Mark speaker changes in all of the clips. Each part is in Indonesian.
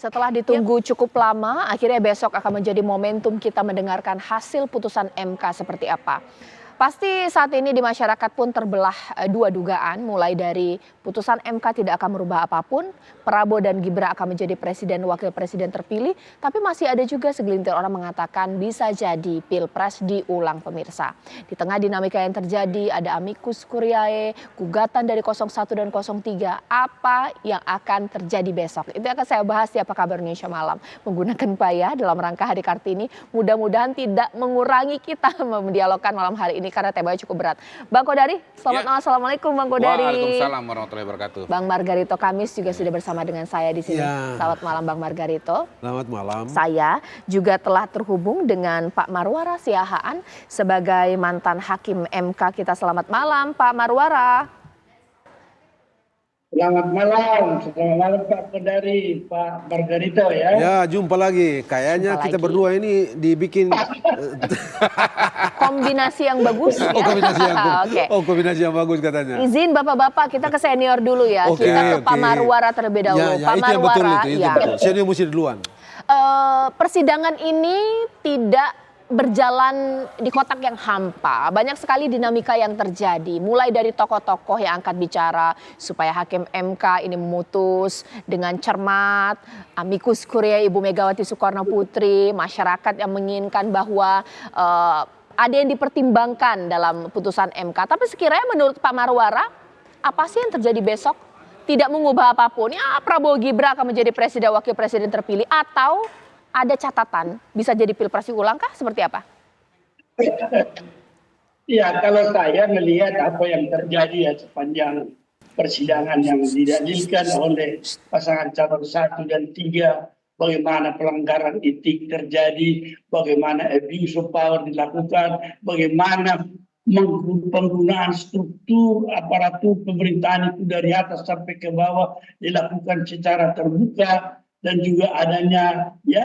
Speaker 1: Setelah ditunggu cukup lama, akhirnya besok akan menjadi momentum kita mendengarkan hasil putusan MK seperti apa. Pasti saat ini di masyarakat pun terbelah dua dugaan, mulai dari putusan MK tidak akan merubah apapun, Prabowo dan Gibran akan menjadi presiden wakil presiden terpilih, tapi masih ada juga segelintir orang mengatakan bisa jadi Pilpres diulang pemirsa. Di tengah dinamika yang terjadi ada amicus curiae, gugatan dari 01 dan 03, apa yang akan terjadi besok? Itu akan saya bahas di Apa Kabar Indonesia Malam. Menggunakan Paya dalam rangka Hari Kartini, mudah-mudahan tidak mengurangi kita mendialogkan malam hari ini karena temanya cukup berat. Bang Kodari, selamat malam. Assalamualaikum Bang Kodari.
Speaker 2: Waalaikumsalam warahmatullahi wabarakatuh.
Speaker 1: Bang Margarito Kamis juga sudah bersama dengan saya di sini. Selamat malam Bang Margarito.
Speaker 3: Selamat malam.
Speaker 1: Saya juga telah terhubung dengan Pak Marwara Siahaan sebagai mantan hakim MK kita. Selamat malam Pak Marwara.
Speaker 4: Selamat malam Pak Kodari, Pak Margarito ya.
Speaker 3: Ya, jumpa lagi. Kayaknya kita berdua ini dibikin
Speaker 1: kombinasi yang bagus ya.
Speaker 3: Kombinasi yang bagus katanya.
Speaker 1: Izin Bapak-bapak, kita ke senior dulu ya. Kita ke Pak Marwara terlebih dahulu.
Speaker 3: Pak Marwara, senior mesti duluan.
Speaker 1: Persidangan ini tidak berjalan di kotak yang hampa. Banyak sekali dinamika yang terjadi. Mulai dari tokoh-tokoh yang angkat bicara supaya hakim MK ini memutus dengan cermat. Amicus curiae Ibu Megawati Soekarno Putri. Masyarakat yang menginginkan bahwa ada yang dipertimbangkan dalam putusan MK. Tapi sekiranya menurut Pak Marwara, apa sih yang terjadi besok? Tidak mengubah apapun. Ya Prabowo Gibran akan menjadi presiden wakil presiden terpilih atau ada catatan bisa jadi Pilpres ulang kah? Seperti apa?
Speaker 4: Ya, kalau saya melihat apa yang terjadi ya sepanjang persidangan yang didalilkan oleh pasangan calon 1 dan 3, bagaimana pelanggaran etik terjadi, bagaimana abuse of power dilakukan, bagaimana penggunaan struktur aparatur pemerintahan itu dari atas sampai ke bawah dilakukan secara terbuka, dan juga adanya ya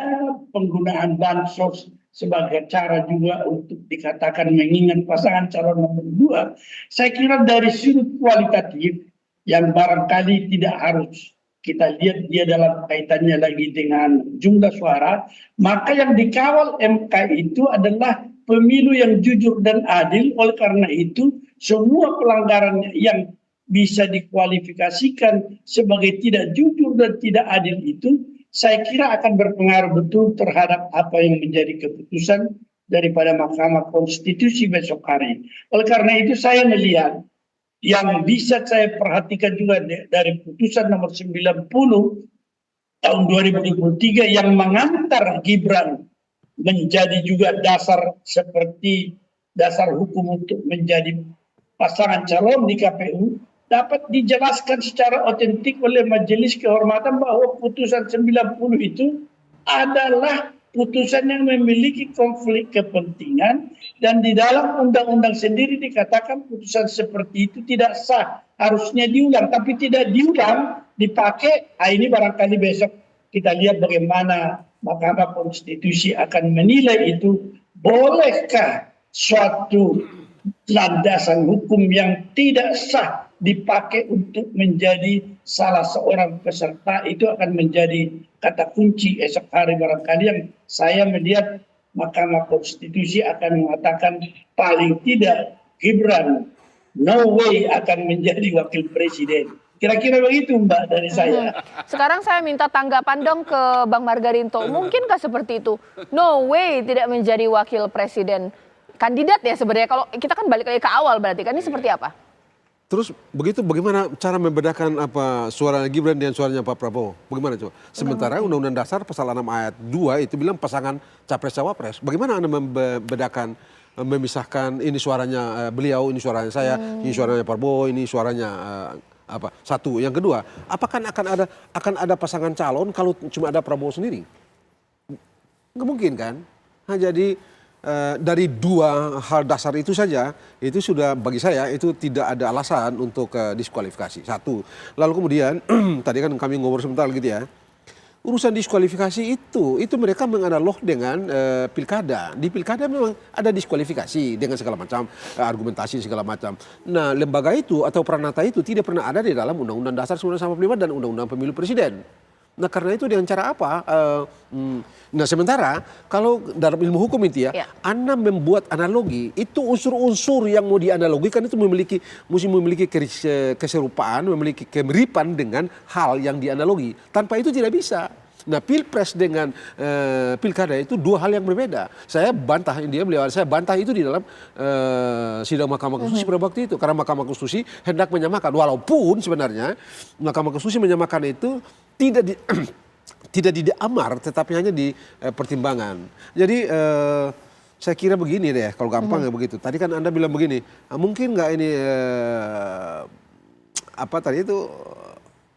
Speaker 4: penggunaan bansos sebagai cara juga untuk dikatakan mengingat pasangan calon nomor 2. Saya kira dari sudut kualitatif yang barangkali tidak harus kita lihat dia dalam kaitannya lagi dengan jumlah suara, maka yang dikawal MK itu adalah pemilu yang jujur dan adil. Oleh karena itu semua pelanggaran yang bisa dikualifikasikan sebagai tidak jujur dan tidak adil itu, saya kira akan berpengaruh betul terhadap apa yang menjadi keputusan daripada Mahkamah Konstitusi besok hari. Oleh karena itu saya melihat yang bisa saya perhatikan juga dari putusan nomor 90 tahun 2023 yang mengantar Gibran menjadi juga dasar seperti dasar hukum untuk menjadi pasangan calon di KPU, dapat dijelaskan secara otentik oleh Majelis Kehormatan bahwa putusan 90 itu adalah putusan yang memiliki konflik kepentingan, dan di dalam undang-undang sendiri dikatakan putusan seperti itu tidak sah, harusnya diulang, tapi tidak diulang, dipakai. Ini barangkali besok kita lihat bagaimana Mahkamah Konstitusi akan menilai itu, bolehkah suatu landasan hukum yang tidak sah dipakai untuk menjadi salah seorang peserta. Itu akan menjadi kata kunci esok hari barangkali yang saya melihat Mahkamah Konstitusi akan mengatakan paling tidak Gibran no way akan menjadi wakil presiden. Kira-kira begitu Mbak dari saya.
Speaker 1: Sekarang saya minta tanggapan dong ke Bang Margarito. Mungkinkah seperti itu? No way tidak menjadi wakil presiden. Kandidat ya sebenarnya, kalau kita kan balik lagi ke awal berarti kan ini seperti apa?
Speaker 3: Terus begitu bagaimana cara membedakan apa suara Gibran dan suaranya Pak Prabowo? Bagaimana coba? Sementara Undang-Undang Dasar pasal 6 ayat 2 itu bilang pasangan capres-cawapres. Bagaimana Anda membedakan, memisahkan ini suaranya beliau, ini suaranya saya, ini suaranya Prabowo, ini suaranya apa? Satu. Yang kedua, apakah akan ada pasangan calon kalau cuma ada Prabowo sendiri? Nggak mungkin kan? Nah, jadi dari dua hal dasar itu saja, itu sudah bagi saya itu tidak ada alasan untuk diskualifikasi. Satu. Lalu kemudian tadi kan kami ngobrol sebentar gitu ya. Urusan diskualifikasi itu mereka menganalog dengan pilkada. Di pilkada memang ada diskualifikasi dengan segala macam argumentasi segala macam. Nah, lembaga itu atau peranata itu tidak pernah ada di dalam Undang-Undang Dasar 1945 dan Undang-Undang Pemilu Presiden. Nah karena itu dengan cara apa? Nah sementara kalau dalam ilmu hukum itu ya, Anda membuat analogi, itu unsur-unsur yang mau dianalogikan itu mesti memiliki keserupaan, memiliki kemiripan dengan hal yang dianalogi. Tanpa itu tidak bisa. Nah pilpres dengan pilkada itu dua hal yang berbeda. Saya bantah itu di dalam sidang Mahkamah Konstitusi pada waktu itu. Karena Mahkamah Konstitusi hendak menyamakan. Walaupun sebenarnya Mahkamah Konstitusi menyamakan itu tidak di amar tetapi hanya di pertimbangan. Jadi saya kira begini deh kalau gampang ya begitu. Tadi kan Anda bilang begini, mungkin nggak ini apa tadi itu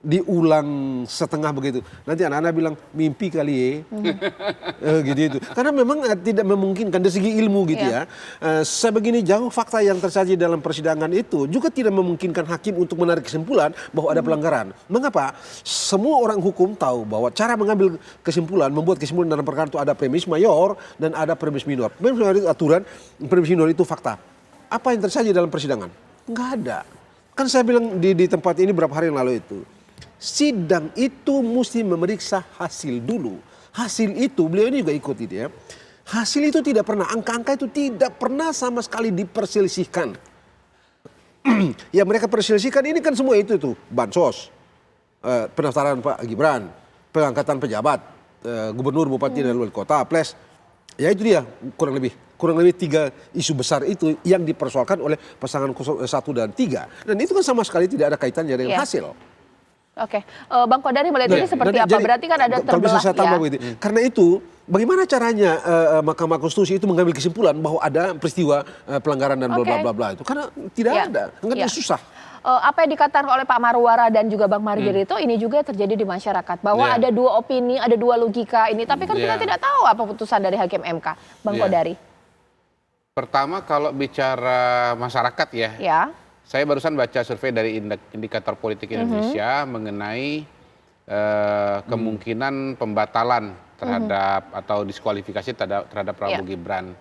Speaker 3: diulang setengah begitu. Nanti anak-anak bilang mimpi kali gitu itu. Karena memang tidak memungkinkan dari segi ilmu gitu ya. Sebegini jauh fakta yang tersaji dalam persidangan itu juga tidak memungkinkan hakim untuk menarik kesimpulan bahwa ada pelanggaran. Mengapa? Semua orang hukum tahu bahwa cara mengambil kesimpulan, membuat kesimpulan dalam perkara itu ada premis mayor dan ada premis minor. Premis mayor itu aturan, premis minor itu fakta. Apa yang tersaji dalam persidangan? Enggak ada. Kan saya bilang di tempat ini beberapa hari yang lalu itu. Sidang itu mesti memeriksa hasil dulu. Hasil itu, beliau ini juga ikut itu ya. Hasil itu tidak pernah, angka-angka itu tidak pernah sama sekali diperselisihkan. Ya mereka perselisihkan ini kan semua itu tuh. Bansos, pendaftaran Pak Gibran, pengangkatan pejabat, gubernur, bupati, dan wali kota, plus. Ya itu dia kurang lebih 3 isu besar itu yang dipersoalkan oleh pasangan 1 dan 3. Dan itu kan sama sekali tidak ada kaitannya dengan hasil.
Speaker 1: Oke, Bang Kodari melihat ini seperti apa? Berarti kan ada terbelah. Kalau bisa saya tambah begitu. Karena itu, bagaimana caranya Mahkamah Konstitusi itu mengambil kesimpulan bahwa ada peristiwa pelanggaran dan bla bla bla itu? Karena tidak ada, enggak susah. Apa yang dikatakan oleh Pak Marwara dan juga Bang Margarito ini juga terjadi di masyarakat bahwa ada dua opini, ada dua logika ini, tapi kan kita tidak tahu apa putusan dari Hakim MK, Bang Kodari.
Speaker 2: Pertama kalau bicara masyarakat ya. Saya barusan baca survei dari Indikator Politik Indonesia mengenai kemungkinan pembatalan terhadap atau diskualifikasi terhadap Prabowo Gibran.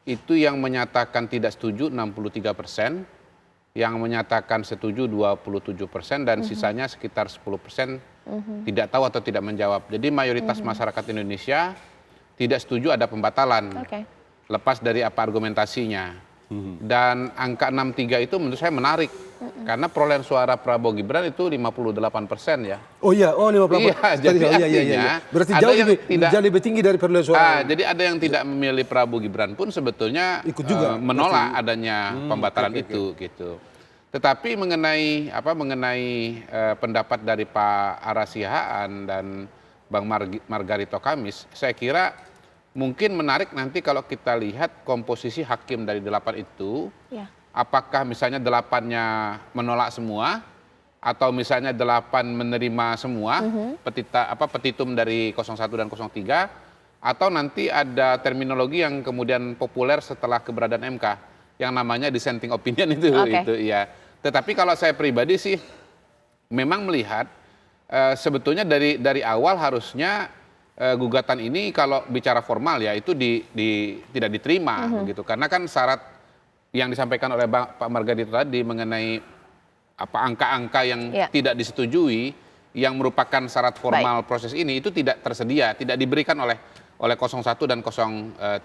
Speaker 2: Itu yang menyatakan tidak setuju 63%, yang menyatakan setuju 27%, dan sisanya sekitar 10% tidak tahu atau tidak menjawab. Jadi mayoritas masyarakat Indonesia tidak setuju ada pembatalan. Lepas dari apa argumentasinya. Dan angka 63 itu menurut saya menarik karena perolehan suara Prabowo Gibran itu 58% ya. Oh iya, 58%. Iya. Berarti jauh lebih tinggi dari perolehan suara. Jadi ada yang tidak memilih Prabowo Gibran pun sebetulnya ikut juga menolak adanya pembatalan itu gitu. Tetapi mengenai pendapat dari Pak Ara Sihaan dan Bang Margarito Kamis, saya kira mungkin menarik nanti kalau kita lihat komposisi hakim dari 8 itu, apakah misalnya 8-nya menolak semua, atau misalnya 8 menerima semua petitum dari 01 dan 03, atau nanti ada terminologi yang kemudian populer setelah keberadaan MK, yang namanya dissenting opinion itu ya. Tetapi kalau saya pribadi sih, memang melihat sebetulnya dari awal harusnya gugatan ini kalau bicara formal ya itu tidak diterima begitu, karena kan syarat yang disampaikan oleh Pak Margarito tadi mengenai angka-angka yang tidak disetujui yang merupakan syarat formal proses ini itu tidak tersedia, tidak diberikan oleh 01 dan 03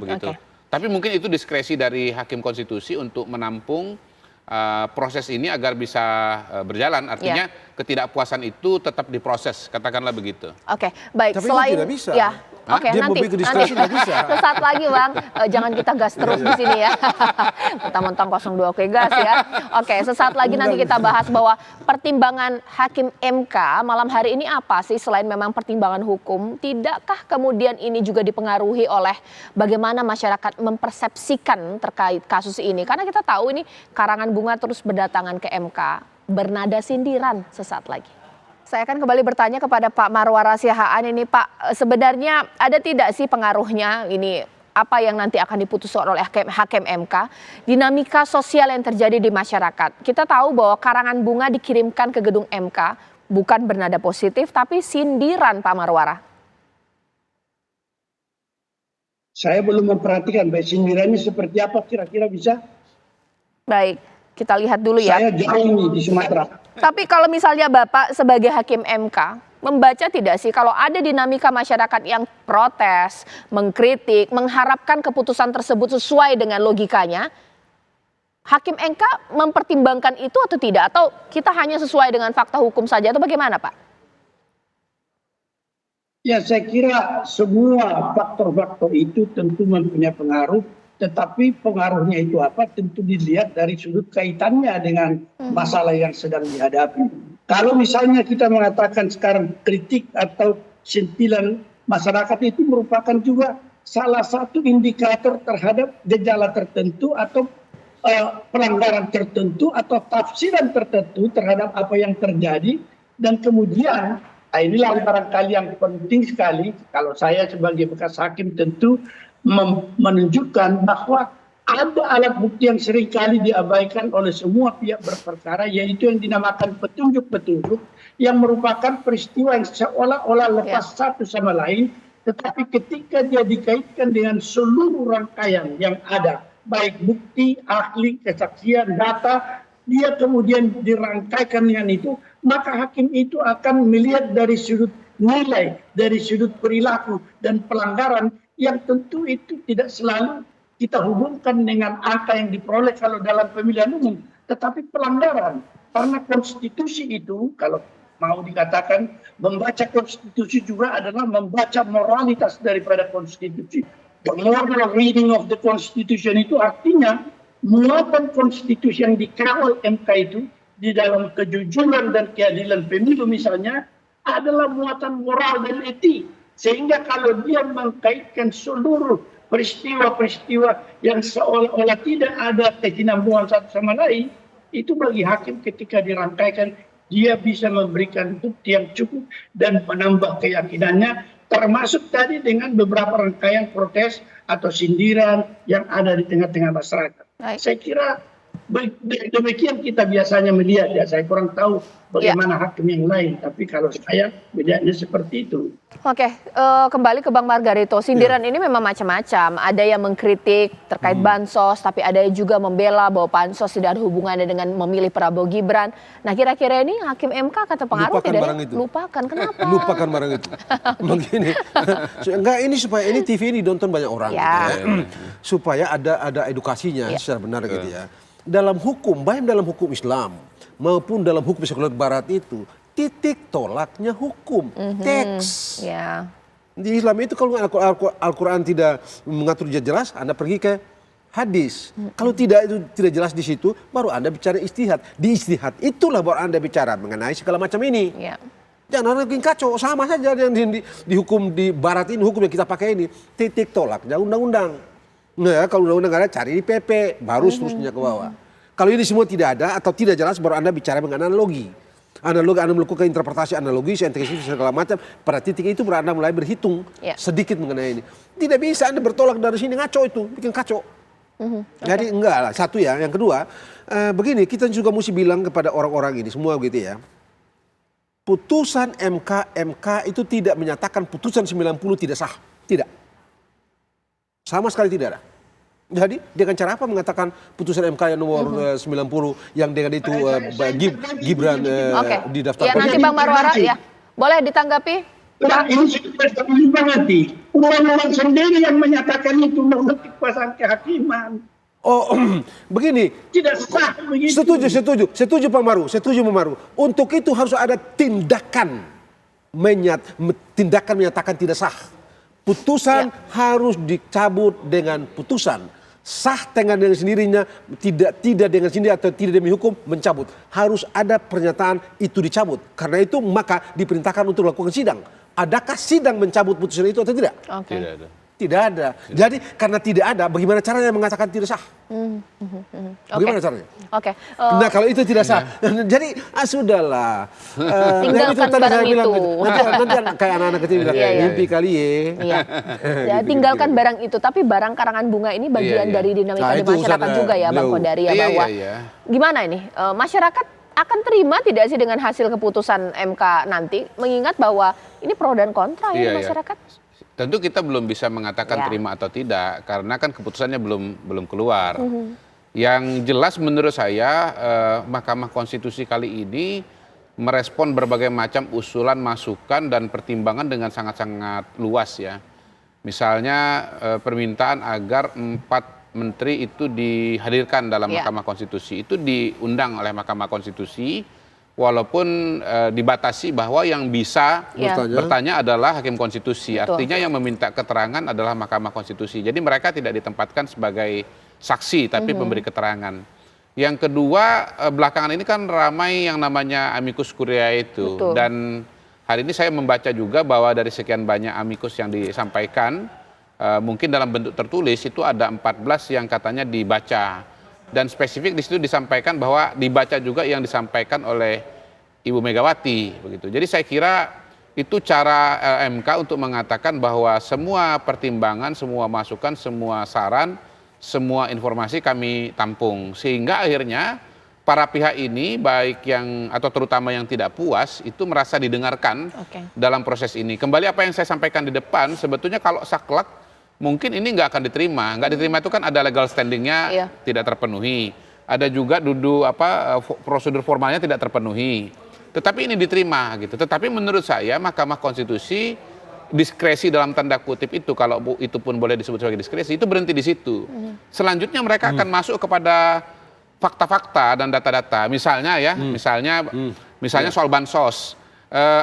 Speaker 2: begitu. Tapi mungkin itu diskresi dari Hakim Konstitusi untuk menampung proses ini agar bisa berjalan, artinya ketidakpuasan itu tetap diproses, katakanlah begitu. Oke, baik. Tapi selain tidak bisa. Oke, nanti sesaat lagi Bang, jangan kita gas terus di sini ya. Mentang-mentang 02 oke gas ya. Oke, sesaat lagi nanti kita bahas bahwa pertimbangan Hakim MK malam hari ini apa sih selain memang pertimbangan hukum, tidakkah kemudian ini juga dipengaruhi oleh bagaimana masyarakat mempersepsikan terkait kasus ini? Karena kita tahu ini karangan bunga terus berdatangan ke MK, bernada sindiran sesaat lagi. Saya akan kembali bertanya kepada Pak Marwara Sihaan ini, Pak, sebenarnya ada tidak sih pengaruhnya ini apa yang nanti akan diputuskan oleh Hakim MK, dinamika sosial yang terjadi di masyarakat. Kita tahu bahwa karangan bunga dikirimkan ke gedung MK bukan bernada positif tapi sindiran, Pak Marwara.
Speaker 4: Saya belum memperhatikan baik sindirannya seperti apa kira-kira bisa.
Speaker 1: Baik, kita lihat dulu ya.
Speaker 4: Saya jauh di Sumatera.
Speaker 1: Tapi kalau misalnya Bapak sebagai Hakim MK, membaca tidak sih kalau ada dinamika masyarakat yang protes, mengkritik, mengharapkan keputusan tersebut sesuai dengan logikanya, Hakim MK mempertimbangkan itu atau tidak? Atau kita hanya sesuai dengan fakta hukum saja atau bagaimana, Pak?
Speaker 4: Ya, saya kira semua faktor-faktor itu tentu mempunyai pengaruh, tetapi pengaruhnya itu apa tentu dilihat dari sudut kaitannya dengan masalah yang sedang dihadapi. Kalau misalnya kita mengatakan sekarang kritik atau sentilan masyarakat itu merupakan juga salah satu indikator terhadap gejala tertentu atau pelanggaran tertentu atau tafsiran tertentu terhadap apa yang terjadi, dan kemudian inilah barangkali yang penting sekali kalau saya sebagai bekas hakim tentu menunjukkan bahwa ada alat bukti yang seringkali diabaikan oleh semua pihak berperkara, yaitu yang dinamakan petunjuk-petunjuk yang merupakan peristiwa yang seolah-olah lepas satu sama lain, tetapi ketika dia dikaitkan dengan seluruh rangkaian yang ada, baik bukti, ahli, kesaksian, data, dia kemudian dirangkaikan dengan itu, maka hakim itu akan melihat dari sudut nilai, dari sudut perilaku dan pelanggaran yang tentu itu tidak selalu kita hubungkan dengan angka yang diperoleh kalau dalam pemilihan umum, tetapi pelanggaran. Karena konstitusi itu, kalau mau dikatakan membaca konstitusi juga adalah membaca moralitas daripada konstitusi. The moral reading of the constitution itu artinya muatan konstitusi yang dikawal MK itu di dalam kejujuran dan keadilan pemilu misalnya adalah muatan moral dan etik. Sehingga kalau dia mengkaitkan seluruh peristiwa-peristiwa yang seolah-olah tidak ada kesinambungan satu sama lain, itu bagi hakim ketika dirangkaikan, dia bisa memberikan bukti yang cukup dan menambah keyakinannya, termasuk tadi dengan beberapa rangkaian protes atau sindiran yang ada di tengah-tengah masyarakat. Saya kira demikian kita biasanya melihat, ya saya kurang tahu bagaimana hakim yang lain, tapi kalau saya bedanya seperti itu.
Speaker 1: Oke, kembali ke Bang Margarito, sindiran ini memang macam-macam, ada yang mengkritik terkait bansos, tapi ada juga membela bahwa bansos tidak ada hubungannya dengan memilih Prabowo Gibran. Nah kira-kira ini Hakim MK kata pengaruh
Speaker 3: lupakan
Speaker 1: tidak?
Speaker 3: Barang itu.
Speaker 1: Lupakan, kenapa?
Speaker 3: Lupakan barang itu. Begini, enggak ini supaya ini TV ini ditonton banyak orang, supaya ada edukasinya secara benar gitu ya. Dalam hukum, baik dalam hukum Islam maupun dalam hukum sekuler Barat itu titik tolaknya hukum, teks. Di Islam itu kalau Al-Quran tidak mengatur jelas, Anda pergi ke hadis. Kalau tidak itu tidak jelas di situ, baru Anda bicara istihad. Di istihad itulah baru Anda bicara mengenai segala macam ini. Jangan bikin kacau, sama saja yang di hukum di Barat ini, hukum yang kita pakai ini, titik tolaknya undang-undang. Nah, kalau undang-undang ada cari di PP, baru seterusnya ke bawah. Kalau ini semua tidak ada atau tidak jelas, baru Anda bicara mengenai analogi. Analogi, Anda melakukan interpretasi analogi, saintifik segala macam. Pada titik itu baru Anda mulai berhitung sedikit mengenai ini. Tidak bisa Anda bertolak dari sini, ngaco itu, bikin kacau. Jadi enggak lah, satu ya. Yang kedua, begini, kita juga mesti bilang kepada orang-orang ini, semua gitu ya. Putusan MK itu tidak menyatakan putusan 90 tidak sah. Tidak. Sama sekali tidak ada. Jadi dengan cara apa mengatakan putusan MK yang nomor 90 yang dengan itu Gibran didaftarkan?
Speaker 1: Ya nanti Bang Marwara ya boleh ditanggapi.
Speaker 4: Nah, ini sudah nanti undang-undang sendiri yang menyatakan itu menurut kekuasaan kehakiman.
Speaker 3: Oh, begini.
Speaker 4: Tidak sah begitu.
Speaker 3: Setuju Pak Maru, Untuk itu harus ada tindakan menyatakan tidak sah. Putusan harus dicabut dengan putusan. Sah dengan sendirinya, tidak dengan sendiri atau tidak demi hukum mencabut. Harus ada pernyataan itu dicabut. Karena itu maka diperintahkan untuk lakukan sidang. Adakah sidang mencabut putusan itu atau tidak?
Speaker 2: Tidak ada.
Speaker 3: Tidak ada. Jadi karena tidak ada, bagaimana caranya mengatakan tidak sah? Bagaimana caranya? Nah kalau itu tidak sah, jadi sudahlah.
Speaker 1: Tinggalkan barang itu.
Speaker 3: Nanti kayak anak-anak kecil bilang, mimpi kali
Speaker 1: ya. Tinggalkan barang itu, tapi barang karangan bunga ini bagian dari dinamika di masyarakat juga ya Bang Kodari ya, bahwa gimana ini masyarakat akan terima tidak sih dengan hasil keputusan MK nanti, mengingat bahwa ini pro dan kontra ya masyarakat?
Speaker 2: Tentu kita belum bisa mengatakan terima atau tidak karena kan keputusannya belum keluar. Yang jelas menurut saya Mahkamah Konstitusi kali ini merespon berbagai macam usulan, masukan, dan pertimbangan dengan sangat-sangat luas ya. Misalnya permintaan agar 4 menteri itu dihadirkan dalam Mahkamah Konstitusi. Itu diundang oleh Mahkamah Konstitusi, walaupun dibatasi bahwa yang bisa bertanya adalah Hakim Konstitusi. Artinya yang meminta keterangan adalah Mahkamah Konstitusi. Jadi mereka tidak ditempatkan sebagai saksi, tapi pemberi keterangan. Yang kedua, belakangan ini kan ramai yang namanya amicus curiae itu. Dan hari ini saya membaca juga bahwa dari sekian banyak amicus yang disampaikan, mungkin dalam bentuk tertulis itu ada 14 yang katanya dibaca. Dan spesifik di situ disampaikan bahwa dibaca juga yang disampaikan oleh Ibu Megawati. Begitu. Jadi saya kira itu cara MK untuk mengatakan bahwa semua pertimbangan, semua masukan, semua saran, semua informasi kami tampung. Sehingga akhirnya para pihak ini baik yang atau terutama yang tidak puas itu merasa didengarkan dalam proses ini. Kembali apa yang saya sampaikan di depan, sebetulnya kalau saklek mungkin ini nggak akan diterima. Nggak diterima itu kan ada legal standingnya tidak terpenuhi. Ada juga prosedur formalnya tidak terpenuhi. Tetapi ini diterima gitu. Tetapi menurut saya Mahkamah Konstitusi diskresi dalam tanda kutip itu, kalau itu pun boleh disebut sebagai diskresi, itu berhenti di situ. Selanjutnya mereka akan masuk kepada fakta-fakta dan data-data. Misalnya ya, misalnya soal bansos.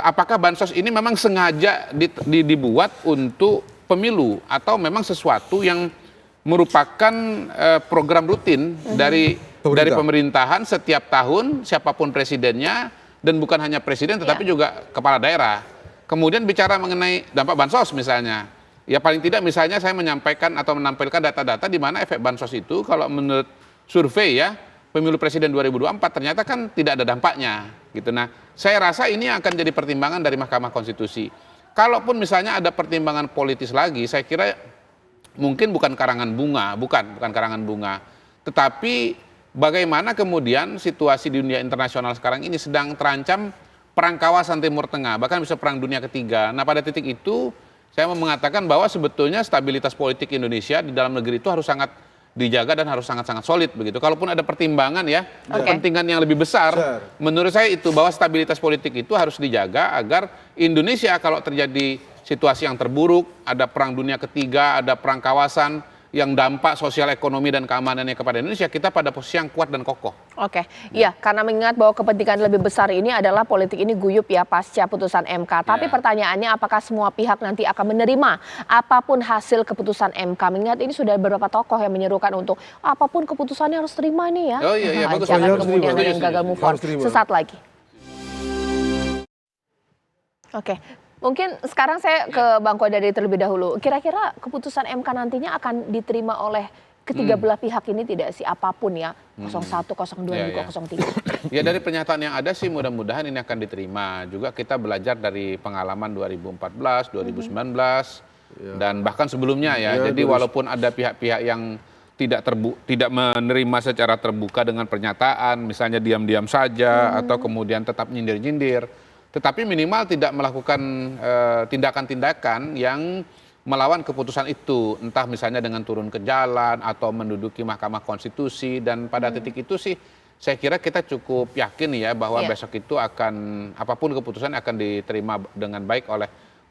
Speaker 2: Apakah bansos ini memang sengaja dibuat untuk pemilu atau memang sesuatu yang merupakan program rutin dari pemerintahan setiap tahun, siapapun presidennya, dan bukan hanya presiden tetapi juga kepala daerah. Kemudian bicara mengenai dampak bansos misalnya. Ya paling tidak misalnya saya menyampaikan atau menampilkan data-data di mana efek bansos itu kalau menurut survei ya, pemilu presiden 2024 ternyata kan tidak ada dampaknya gitu. Nah, saya rasa ini akan jadi pertimbangan dari Mahkamah Konstitusi. Kalaupun misalnya ada pertimbangan politis lagi, saya kira mungkin bukan karangan bunga, bukan karangan bunga. Tetapi bagaimana kemudian situasi di dunia internasional sekarang ini sedang terancam perang kawasan Timur Tengah, bahkan bisa perang dunia ketiga. Nah, pada titik itu saya mau mengatakan bahwa sebetulnya stabilitas politik Indonesia di dalam negeri itu harus sangat dijaga dan harus sangat-sangat solid begitu. Kalaupun ada pertimbangan ya, kepentingan yang lebih besar, menurut saya itu bahwa stabilitas politik itu harus dijaga agar Indonesia kalau terjadi situasi yang terburuk, ada perang dunia ketiga, ada perang kawasan yang dampak sosial ekonomi dan keamanannya kepada Indonesia, kita pada posisi yang kuat dan kokoh. Iya, karena mengingat bahwa kepentingan lebih besar ini adalah politik ini guyup ya pasca putusan MK. Tapi pertanyaannya apakah semua pihak nanti akan menerima apapun hasil keputusan MK? Mengingat ini sudah beberapa tokoh yang menyerukan untuk apapun keputusannya harus terima nih ya. Oh iya, bagus.
Speaker 1: Jangan kemudian ada yang gagal move on. Sesaat lagi. Mungkin sekarang saya ke Bang Kodari terlebih dahulu. Kira-kira keputusan MK nantinya akan diterima oleh ketiga belah pihak ini tidak sih? Apapun ya, 01, 02, juga 03.
Speaker 2: Ya dari pernyataan yang ada sih mudah-mudahan ini akan diterima. Juga kita belajar dari pengalaman 2014, 2019, dan bahkan sebelumnya ya. Jadi walaupun ada pihak-pihak yang tidak menerima secara terbuka dengan pernyataan, misalnya diam-diam saja atau kemudian tetap nyindir-nyindir, tetapi minimal tidak melakukan tindakan-tindakan yang melawan keputusan itu, entah misalnya dengan turun ke jalan atau menduduki Mahkamah Konstitusi. Dan pada titik itu sih saya kira kita cukup yakin ya bahwa besok itu akan apapun keputusan akan diterima dengan baik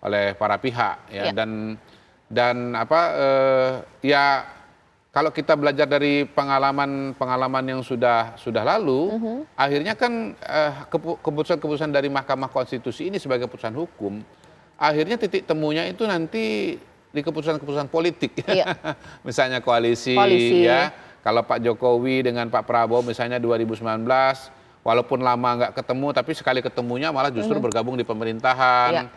Speaker 2: oleh para pihak ya. Dan kalau kita belajar dari pengalaman yang sudah lalu, akhirnya kan keputusan-keputusan dari Mahkamah Konstitusi ini sebagai keputusan hukum, akhirnya titik temunya itu nanti di keputusan-keputusan politik. Misalnya koalisi ya, kalau Pak Jokowi dengan Pak Prabowo misalnya 2019, walaupun lama nggak ketemu, tapi sekali ketemunya malah justru bergabung di pemerintahan.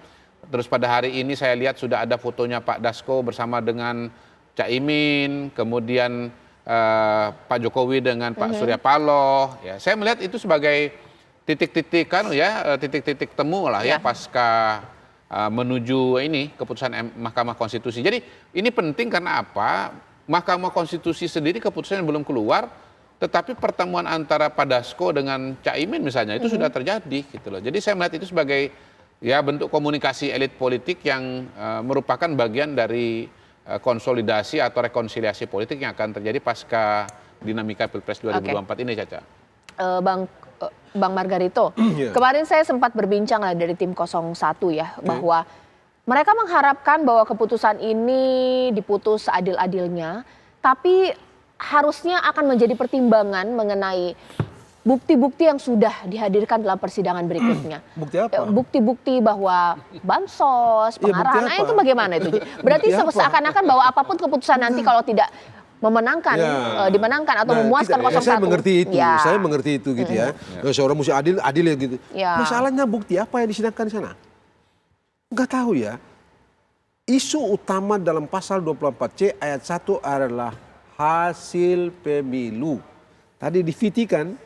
Speaker 2: Terus pada hari ini saya lihat sudah ada fotonya Pak Dasko bersama dengan Caimin, kemudian Pak Jokowi dengan Pak Surya Paloh. Ya, saya melihat itu sebagai titik-titik titik-titik temu lah ya pasca menuju ini keputusan Mahkamah Konstitusi. Jadi ini penting karena apa? Mahkamah Konstitusi sendiri keputusannya belum keluar, tetapi pertemuan antara Pak Dasko dengan Caimin misalnya itu sudah terjadi gitu loh. Jadi saya melihat itu sebagai ya bentuk komunikasi elit politik yang merupakan bagian dari konsolidasi atau rekonsiliasi politik yang akan terjadi pasca dinamika Pilpres 2024 ini, Caca.
Speaker 1: Bang Bang Margarito. Kemarin saya sempat berbincang lah dari tim 01 ya, bahwa mereka mengharapkan bahwa keputusan ini diputus seadil-adilnya, tapi harusnya akan menjadi pertimbangan mengenai bukti-bukti yang sudah dihadirkan dalam persidangan berikutnya.
Speaker 3: Bukti apa?
Speaker 1: Bukti-bukti bahwa bansos, pengarahan,
Speaker 3: bukti apa?
Speaker 1: itu bagaimana itu? Berarti
Speaker 3: Bukti apa?
Speaker 1: seakan-akan bahwa apapun keputusan nanti kalau tidak memenangkan, dimenangkan atau memuaskan 01.
Speaker 3: Saya mengerti itu, saya mengerti itu gitu ya. Seorang mesti adil ya gitu. Masalahnya bukti apa yang disidangkan di sana? Enggak tahu ya. Isu utama dalam pasal 24C ayat 1 adalah hasil pemilu. Tadi divitikan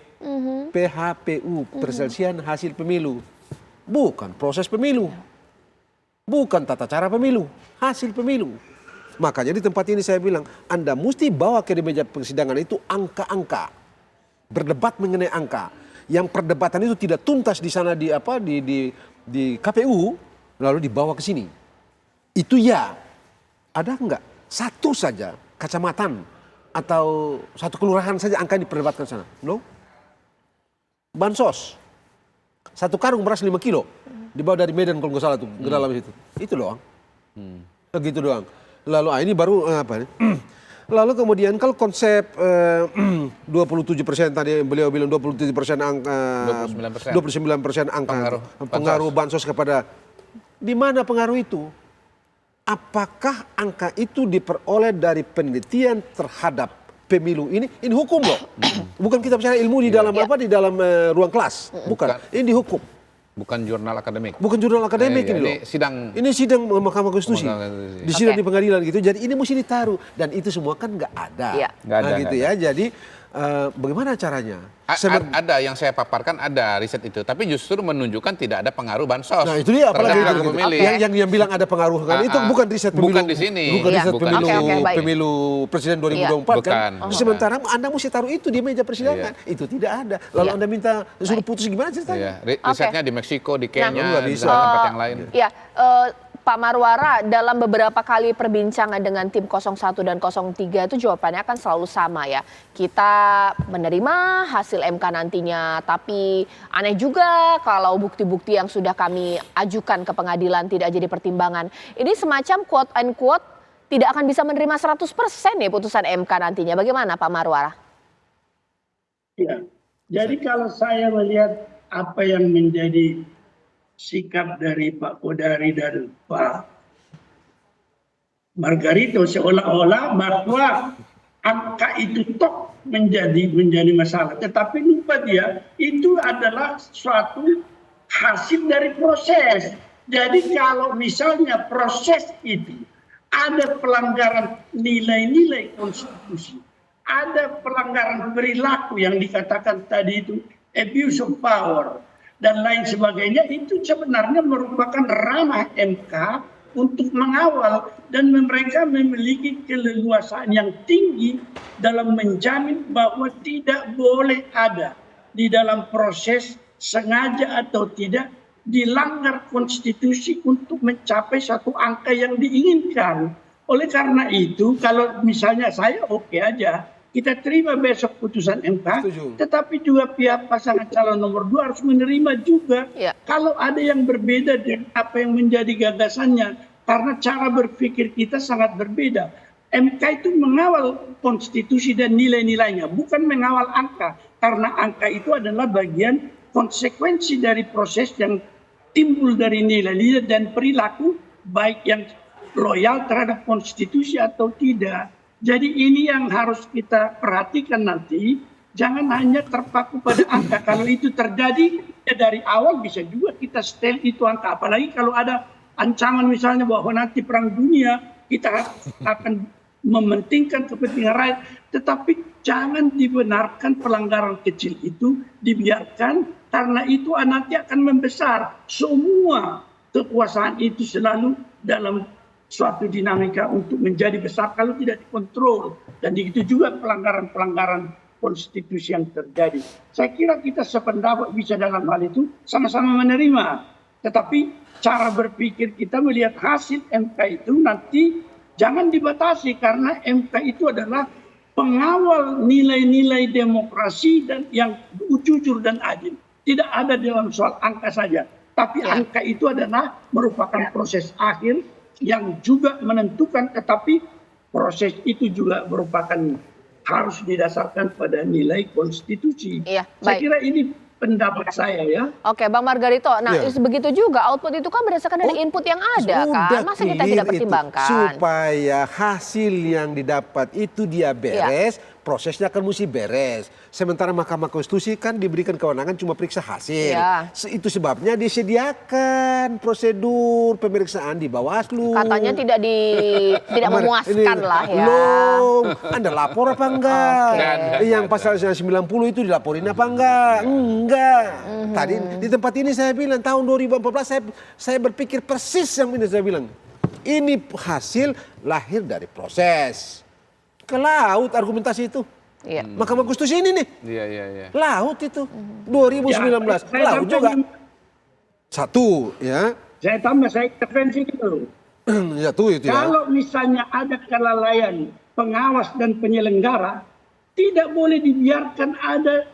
Speaker 3: PHPU, perselisihan hasil pemilu. Bukan proses pemilu. Bukan tata cara pemilu, hasil pemilu. Makanya di tempat ini saya bilang, Anda mesti bawa ke meja persidangan itu angka-angka. Berdebat mengenai angka. Yang perdebatan itu tidak tuntas di sana di KPU, lalu dibawa ke sini. Itu ya. Ada enggak? Satu saja kecamatan atau satu kelurahan saja angka yang diperdebatkan sana. No? Bansos. Satu karung beras 5 kilo. Dibawa dari Medan kalau nggak salah tuh, ke dalam situ. Itu doang. Begitu doang. Lalu ini baru apa nih? Lalu kemudian kalau konsep 27% tadi beliau bilang 27% angka 29% angka pengaruh bansos kepada, di mana pengaruh itu? Apakah angka itu diperoleh dari penelitian terhadap pemilu ini hukum loh. Bukan kita bicara ilmu di dalam di dalam ruang kelas. Bukan. Ini hukum.
Speaker 2: Bukan jurnal akademik.
Speaker 3: Bukan jurnal akademik ini loh. Ini sidang Mahkamah Konstitusi. Di sidang di pengadilan gitu. Jadi ini mesti ditaruh dan itu semua kan nggak ada.
Speaker 2: Nggak ada
Speaker 3: gitu ya. Jadi bagaimana caranya?
Speaker 2: Ada yang saya paparkan, ada riset itu, tapi justru menunjukkan tidak ada pengaruh bansos.
Speaker 3: Nah itu dia apalagi itu
Speaker 2: pemilih.
Speaker 3: Yang bilang ada pengaruh kan itu bukan riset pemilu.
Speaker 2: Bukan di sini.
Speaker 3: Bukan riset pemilu presiden 2024 kan. Sementara Anda mesti taruh itu di meja persidangan. Itu tidak ada. Lalu Anda minta suruh putus gimana ceritanya?
Speaker 2: Risetnya di Meksiko, di Kenya, di tempat yang lain.
Speaker 1: Iya. Pak Marwara, dalam beberapa kali perbincangan dengan tim 01 dan 03 itu jawabannya kan selalu sama ya. Kita menerima hasil MK nantinya, tapi aneh juga kalau bukti-bukti yang sudah kami ajukan ke pengadilan tidak jadi pertimbangan. Ini semacam quote and quote tidak akan bisa menerima 100% ya putusan MK nantinya. Bagaimana Pak Marwara?
Speaker 4: Ya, jadi kalau saya melihat apa yang menjadi sikap dari Pak Kodari dan Pak Margarito seolah-olah bahwa angka itu toh menjadi masalah. Tetapi lupa dia itu adalah suatu hasil dari proses. Jadi kalau misalnya proses itu ada pelanggaran nilai-nilai konstitusi, ada pelanggaran perilaku yang dikatakan tadi itu abuse of power dan lain sebagainya, itu sebenarnya merupakan ranah MK untuk mengawal dan mereka memiliki keleluasaan yang tinggi dalam menjamin bahwa tidak boleh ada di dalam proses sengaja atau tidak dilanggar konstitusi untuk mencapai satu angka yang diinginkan. Oleh karena itu kalau misalnya saya oke aja, kita terima besok putusan MK, tetapi juga pihak pasangan calon nomor 2 harus menerima juga kalau ada yang berbeda dengan apa yang menjadi gagasannya. Karena cara berpikir kita sangat berbeda. MK itu mengawal konstitusi dan nilai-nilainya, bukan mengawal angka. Karena angka itu adalah bagian konsekuensi dari proses yang timbul dari nilai-nilai dan perilaku, baik yang loyal terhadap konstitusi atau tidak. Jadi ini yang harus kita perhatikan nanti, jangan hanya terpaku pada angka. Kalau itu terjadi ya dari awal bisa juga kita setel itu angka. Apalagi kalau ada ancaman misalnya bahwa nanti perang dunia kita akan mementingkan kepentingan rakyat. Tetapi jangan dibenarkan pelanggaran kecil itu dibiarkan karena itu nanti akan membesar. Semua kekuasaan itu selalu dalam suatu dinamika untuk menjadi besar kalau tidak dikontrol. Dan itu juga pelanggaran-pelanggaran konstitusi yang terjadi. Saya kira kita sependapat bisa dalam hal itu sama-sama menerima. Tetapi cara berpikir kita melihat hasil MK itu nanti jangan dibatasi karena MK itu adalah pengawal nilai-nilai demokrasi dan yang jujur dan adil. tidak ada dalam soal angka saja. Tapi angka itu adalah merupakan proses akhir yang juga menentukan, tetapi proses itu juga merupakan harus didasarkan pada nilai konstitusi.
Speaker 1: Iya,
Speaker 4: Saya
Speaker 1: baik.
Speaker 4: kira ini pendapat saya ya.
Speaker 1: Oke, Bang Margarito. Nah,
Speaker 3: Iya.
Speaker 1: begitu juga output itu kan berdasarkan dari input yang ada kan. Masa kita tidak
Speaker 3: clear itu.
Speaker 1: pertimbangkan?
Speaker 3: Supaya hasil yang didapat itu dia beres, prosesnya kan mesti beres. Sementara Mahkamah Konstitusi kan diberikan kewenangan cuma periksa hasil.
Speaker 1: Iya.
Speaker 3: Itu sebabnya disediakan prosedur pemeriksaan di Bawaslu.
Speaker 1: Katanya tidak memuaskan lah ya.
Speaker 3: Belum. Anda lapor apa enggak?
Speaker 1: Oke.
Speaker 3: Yang pasal 90 itu dilaporin apa enggak? Enggak. Tadi di tempat ini saya bilang tahun 2014 saya berpikir persis yang ini saya bilang. Ini hasil lahir dari proses. Ke laut argumentasi itu.
Speaker 1: Iya.
Speaker 3: Mahkamah Konstitusi ini nih.
Speaker 2: Iya.
Speaker 3: Laut itu. 2019.
Speaker 4: Ya, saya
Speaker 3: Laut juga.
Speaker 4: tambah-
Speaker 3: 1 ya.
Speaker 4: Saya tambah, saya intervensi gitu.
Speaker 3: Satu itu ya.
Speaker 4: Kalau misalnya ada kelalaian pengawas dan penyelenggara, tidak boleh dibiarkan ada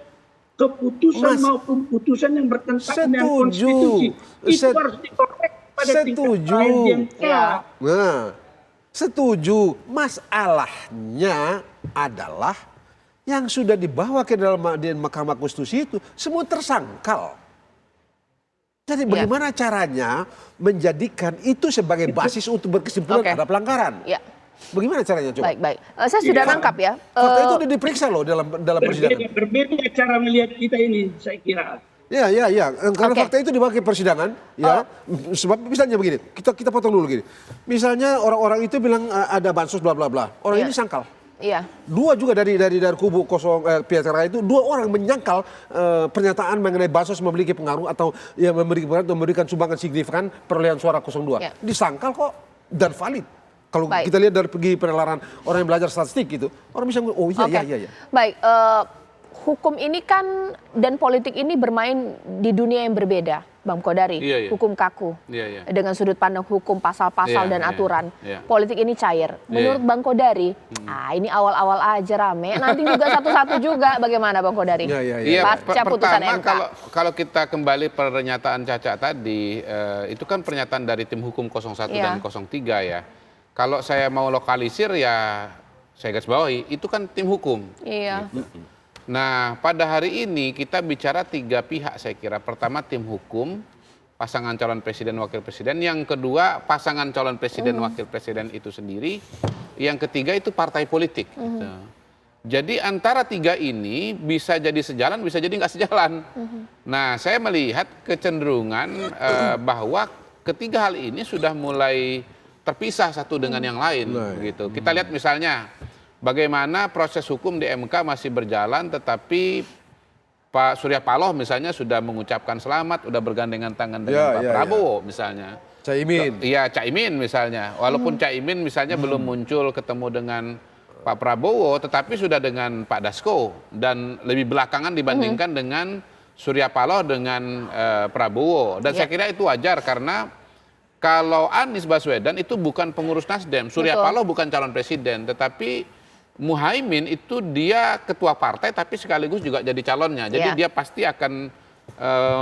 Speaker 4: keputusan
Speaker 3: Mas,
Speaker 4: maupun putusan yang bertentangan dengan
Speaker 3: setuju.
Speaker 4: konstitusi. Itu harus dikorek pada tingkat
Speaker 3: Setuju.
Speaker 4: lain di MK.
Speaker 1: Ya.
Speaker 3: Nah, setuju. Masalahnya adalah yang sudah dibawa ke dalam Mahkamah Konstitusi itu semua tersangkal. Jadi bagaimana caranya menjadikan itu sebagai basis untuk berkesimpulan
Speaker 1: Oke.
Speaker 3: ada pelanggaran?
Speaker 1: Ya,
Speaker 3: Bagaimana caranya coba?
Speaker 1: baik. Saya sudah
Speaker 4: Iya.
Speaker 1: nangkap ya.
Speaker 3: Fakta itu udah diperiksa loh dalam persidangan.
Speaker 4: Berbeda cara melihat kita ini, saya kira.
Speaker 3: Ya. Karena
Speaker 1: Oke.
Speaker 3: fakta itu dipakai persidangan, ya. Sebab misalnya begini, kita potong dulu gini. Misalnya orang-orang itu bilang ada bansos bla bla bla. Orang
Speaker 1: Iya.
Speaker 3: ini sangkal.
Speaker 1: Iya.
Speaker 3: Dua juga dari kubu Pietra itu, dua orang menyangkal pernyataan mengenai bansos memiliki pengaruh atau ya memberikan sumbangan signifikan perolehan suara 02.
Speaker 1: Ya.
Speaker 3: Disangkal kok dan valid. Kalau
Speaker 1: Baik.
Speaker 3: kita lihat dari pergi penalaran orang yang belajar statistik gitu, orang bisa ngomong, oh iya,
Speaker 1: Oke.
Speaker 3: iya.
Speaker 1: Baik, hukum ini kan dan politik ini bermain di dunia yang berbeda, Bang Kodari.
Speaker 2: Iya.
Speaker 1: Hukum kaku.
Speaker 2: Iya.
Speaker 1: Dengan sudut pandang hukum, pasal-pasal
Speaker 2: Iya,
Speaker 1: dan
Speaker 2: iya,
Speaker 1: aturan.
Speaker 2: iya.
Speaker 1: Politik ini cair. Menurut Bang Kodari, ini awal-awal aja rame. Nanti juga satu-satu juga. Bagaimana Bang Kodari?
Speaker 3: Iya.
Speaker 2: Iya,
Speaker 1: Pasca putusan
Speaker 2: pertama
Speaker 1: MK.
Speaker 2: kalau kita kembali pernyataan Caca tadi, itu kan pernyataan dari tim hukum 01
Speaker 1: Iya.
Speaker 2: dan 03 ya. Kalau saya mau lokalisir ya saya garis bawahi, itu kan tim hukum.
Speaker 1: Iya.
Speaker 2: Nah, pada hari ini kita bicara 3 pihak saya kira. Pertama tim hukum, pasangan calon presiden wakil presiden. Yang kedua pasangan calon presiden wakil presiden itu sendiri. Yang ketiga itu partai politik. Gitu. Jadi antara 3 ini bisa jadi sejalan, bisa jadi nggak sejalan. Nah, saya melihat kecenderungan bahwa ketiga hal ini sudah mulai terpisah satu dengan yang lain. Gitu. Kita lihat misalnya bagaimana proses hukum di MK masih berjalan, tetapi Pak Surya Paloh misalnya sudah mengucapkan selamat, sudah bergandengan tangan dengan Pak Prabowo misalnya.
Speaker 3: Caimin.
Speaker 2: Iya, Caimin misalnya. Walaupun Caimin misalnya belum muncul ketemu dengan Pak Prabowo, tetapi sudah dengan Pak Dasko dan lebih belakangan dibandingkan dengan Surya Paloh dengan Prabowo. Dan saya kira itu wajar karena kalau Anies Baswedan itu bukan pengurus Nasdem, Surya
Speaker 1: Betul.
Speaker 2: Paloh bukan calon presiden, tetapi Muhaimin itu dia ketua partai tapi sekaligus juga jadi calonnya. Jadi dia pasti akan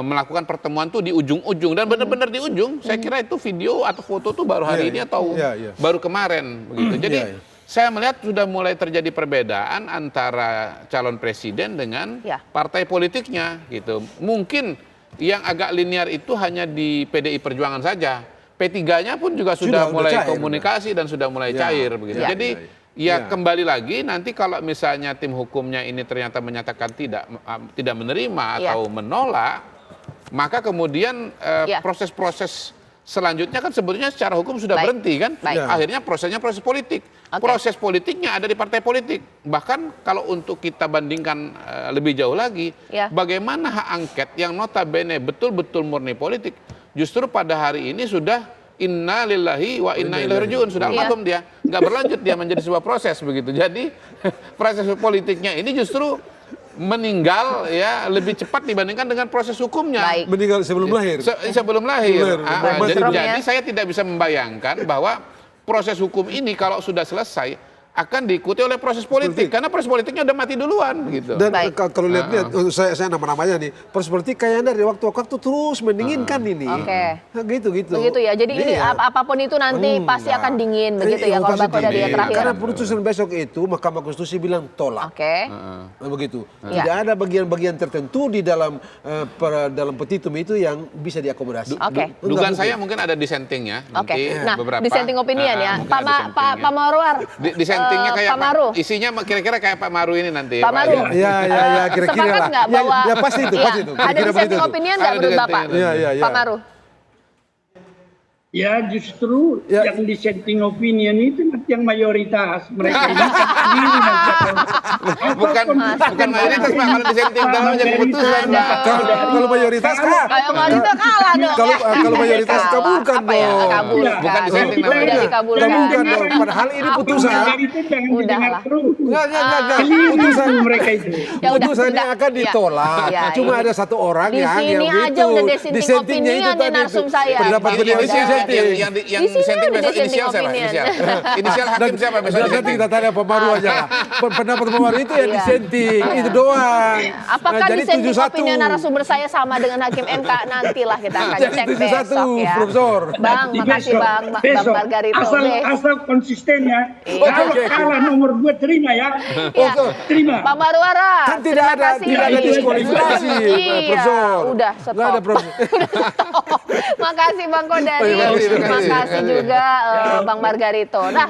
Speaker 2: melakukan pertemuan tuh di ujung-ujung dan benar-benar di ujung. Saya kira itu video atau foto tuh baru hari ini atau baru kemarin begitu. Jadi saya melihat sudah mulai terjadi perbedaan antara calon presiden dengan partai politiknya gitu. Mungkin yang agak linear itu hanya di PDI Perjuangan saja. P3-nya pun juga sudah mulai
Speaker 3: cair,
Speaker 2: komunikasi dan sudah mulai cair begitu. Jadi kembali lagi nanti kalau misalnya tim hukumnya ini ternyata menyatakan tidak menerima atau menolak, maka kemudian proses-proses selanjutnya kan sebetulnya secara hukum sudah berhenti kan. Akhirnya prosesnya proses politik. Proses politiknya ada di partai politik. Bahkan kalau untuk kita bandingkan lebih jauh lagi, bagaimana hak angket yang notabene betul-betul murni politik, justru pada hari ini sudah inna lillahi wa inna ilaihi rajiun, sudah almarhum dia, nggak berlanjut dia menjadi sebuah proses begitu. Jadi proses politiknya ini justru meninggal ya lebih cepat dibandingkan dengan proses hukumnya.
Speaker 3: Meninggal sebelum lahir.
Speaker 2: Sebelum lahir.
Speaker 3: Sebelum
Speaker 2: Jadi saya tidak bisa membayangkan bahwa proses hukum ini kalau sudah selesai akan diikuti oleh proses politik karena proses politiknya udah mati duluan gitu.
Speaker 3: Dan
Speaker 1: Baik.
Speaker 3: kalau lihat saya nama-namanya nih, proses politik kayaknya dari waktu-waktu terus mendinginkan ini.
Speaker 1: Oke.
Speaker 3: Nah, gitu.
Speaker 1: Begitu ya. Jadi ini
Speaker 3: Iya.
Speaker 1: apapun itu nanti pasti akan dingin begitu ya kalau
Speaker 3: pasti
Speaker 1: Bang Kodari ya
Speaker 3: dingin.
Speaker 1: terakhir.
Speaker 3: Karena putusan besok itu Mahkamah Konstitusi bilang tolak.
Speaker 1: Oke.
Speaker 3: Nah, begitu.
Speaker 1: Iya.
Speaker 3: Tidak ada bagian-bagian tertentu di dalam dalam petitum itu yang bisa diakomodasi.
Speaker 1: Oke.
Speaker 2: Dugaan saya mungkin ada dissentingnya.
Speaker 1: Oke.
Speaker 2: Nanti
Speaker 1: Nah,
Speaker 2: beberapa.
Speaker 1: dissenting opinion ya.
Speaker 2: Mungkin
Speaker 1: Pak
Speaker 2: ada dissentingnya.
Speaker 1: Pak Marwar.
Speaker 2: Dissentingnya kayak
Speaker 1: Pak Maru.
Speaker 2: isinya kira-kira kayak Pak Maru ini nanti.
Speaker 1: Pak Maru.
Speaker 3: Ya, kira-kira
Speaker 1: Sepakat
Speaker 3: lah.
Speaker 1: nggak bahwa
Speaker 3: Ya, pasti itu,
Speaker 1: Iya,
Speaker 3: pasti itu.
Speaker 1: ada
Speaker 3: Kira-kira
Speaker 1: dissenting
Speaker 3: begitu.
Speaker 1: opinion nggak
Speaker 2: Ada
Speaker 1: menurut
Speaker 2: dissenting
Speaker 1: Bapak?
Speaker 2: opinion.
Speaker 3: Iya.
Speaker 1: Pak Maru.
Speaker 4: Ya justru
Speaker 3: Ya.
Speaker 4: yang dissenting opinion itu yang mayoritas mereka ini sendiri
Speaker 2: Bukan mayoritas Pak, kalau dissenting dalam jadi keputusan Pak.
Speaker 3: Kalau mayoritas
Speaker 1: Kayak Marita kalah dong.
Speaker 3: kalau mayoritas
Speaker 1: Kalah.
Speaker 3: kabulkan
Speaker 1: Apa ya?
Speaker 3: dong.
Speaker 1: Kabulkan.
Speaker 2: Bukan dissenting
Speaker 1: Udah
Speaker 2: namanya.
Speaker 1: dikabulkan.
Speaker 3: Kabulkan dong. Padahal ini putusan.
Speaker 4: itu jangan
Speaker 1: Udah
Speaker 4: didengar
Speaker 1: lah.
Speaker 4: terus.
Speaker 3: Enggak.
Speaker 4: Keliru
Speaker 3: Putusan
Speaker 4: mereka itu.
Speaker 1: Ya udah,
Speaker 3: putusannya
Speaker 1: udah.
Speaker 3: akan
Speaker 1: Ya.
Speaker 3: ditolak.
Speaker 1: Ya,
Speaker 3: Cuma
Speaker 1: ini.
Speaker 3: ada satu orang
Speaker 1: Di
Speaker 3: yang
Speaker 1: sini aja udah dissenting opinion ya narsum saya.
Speaker 3: Pendapat
Speaker 1: Pak
Speaker 3: beliau
Speaker 1: Kodari.
Speaker 3: dissenting.
Speaker 2: Yang
Speaker 1: Di sini
Speaker 2: dissenting
Speaker 1: ada
Speaker 2: besok
Speaker 1: dissenting
Speaker 2: inisial siapa?
Speaker 1: opinion.
Speaker 2: Inisial hakim siapa besok?
Speaker 3: Nanti
Speaker 2: dissenting?
Speaker 3: kita tanya Pak Maru aja lah. Pendapat Pak Maru itu yang
Speaker 1: Iya.
Speaker 3: dissenting, itu doang.
Speaker 1: Apakah
Speaker 3: Jadi
Speaker 1: dissenting
Speaker 3: 71.
Speaker 1: opinion narasumber saya sama dengan Hakim MK? Nantilah kita akan
Speaker 3: Jadi
Speaker 1: cek
Speaker 3: 71,
Speaker 1: besok ya.
Speaker 3: Profesor.
Speaker 1: Bang, makasih Bang
Speaker 4: Besok.
Speaker 1: Margarito.
Speaker 4: Asal konsistennya.
Speaker 1: Iya.
Speaker 4: Kalau
Speaker 3: Oke.
Speaker 4: kalah nomor 2 terima ya.
Speaker 1: Iya.
Speaker 4: Terima.
Speaker 1: Pak Marwara.
Speaker 3: Kan tidak
Speaker 1: terima
Speaker 3: ada
Speaker 1: kasih.
Speaker 3: tidak ada diskualifikasi,
Speaker 1: Iya,
Speaker 3: Profesor.
Speaker 1: udah stop.
Speaker 3: Nggak ada Profesor.
Speaker 1: Makasih Bang Kodari.
Speaker 2: Terima kasih.
Speaker 1: Makasih juga Bang Margarito. Nah,